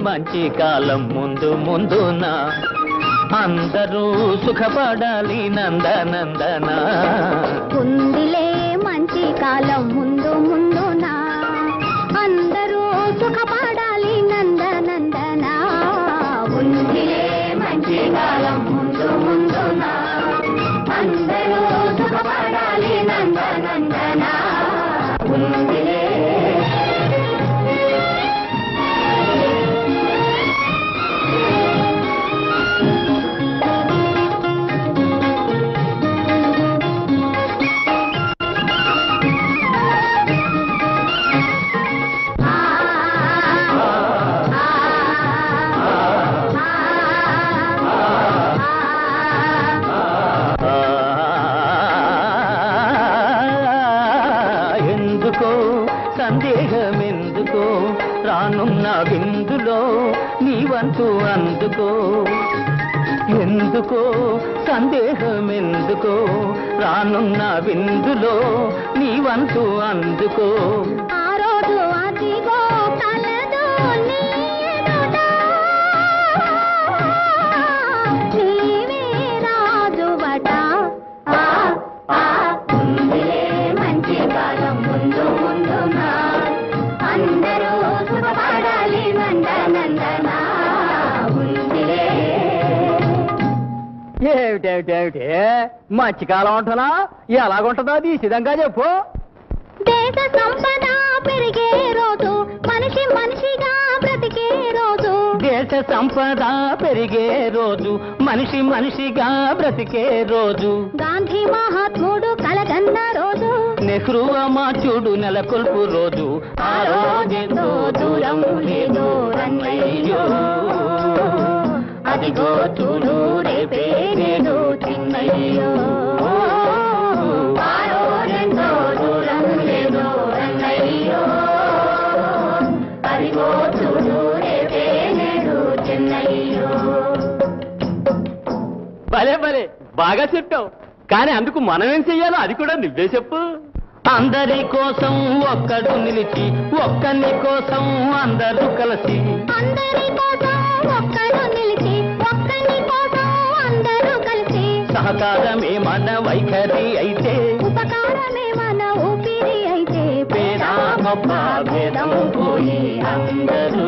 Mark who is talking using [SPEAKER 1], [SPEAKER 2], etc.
[SPEAKER 1] మంచి కాలం ముందు ముందున అందరూ సుఖపడాలి నందనందన
[SPEAKER 2] ఉందిలే మంచి కాలం ముందు ముందున అందరూ సుఖపడాలి నందనందన ఉందిలే మంచి కాలం ముందు ముందున అందరూ సుఖపడాలి నందనందన ఉందిలే సందేహమెందుకో రానున్న విందులో నీవంతు అందుకో ఎందుకో సందేహమెందుకో రానున్న విందులో నీవంతు అందుకో ఆ రోజు అదిగో కలదు నీడుట నీవే రాజువట ఉందిలే మంచి కాలం ముందు ముందున అందరూ సుఖపడాలి నందనందన ఉందిలే.
[SPEAKER 1] ఏమిటేమిటేమిటి మంచి కాలం ఉంటున్నా ఎలాగుంటుందో అది సిద్ధంగా చెప్పు.
[SPEAKER 2] దేశ సంపద పెరిగే రోజు మనిషి మనిషిగా బ్రతికే రోజు
[SPEAKER 1] దేశ సంపద పెరిగే రోజు మనిషి మనిషిగా బ్రతికే రోజు
[SPEAKER 2] గాంధీ మహాత్ముడు కలగన్న రోజు
[SPEAKER 1] నెహ్రూ అమాచుడు నెలకొల్పు రోజు ఆ రోజెంతో దూరం లేదు రన్నయ్యో అదిగో చూడు రేపే నేడు చిన్నయ్యో
[SPEAKER 2] ఆ రోజెంతో దూరం లేదు రన్నయ్యో అదిగో చూడు రేపే నేడు చిన్నయ్యో.
[SPEAKER 1] భలే భలే బాగా చెప్పావు. కానీ అందుకు మనం ఏం చెయ్యాలో అది కూడా నువ్వే చెప్పు. అందరి కోసం ఒక్కడు నిలిచి ఒక్కని కోసం అందరూ కలిసి
[SPEAKER 2] అందరి కోసం ఒక్కడు నిలిచి ఒక్కని కోసం అందరూ కలిసి
[SPEAKER 1] సహకారమే మన వైఖరి అయితే
[SPEAKER 2] ఉపకారమే మన ఊపిరి అయితే
[SPEAKER 1] పేద గొప్ప భేదం పోయి అందరూ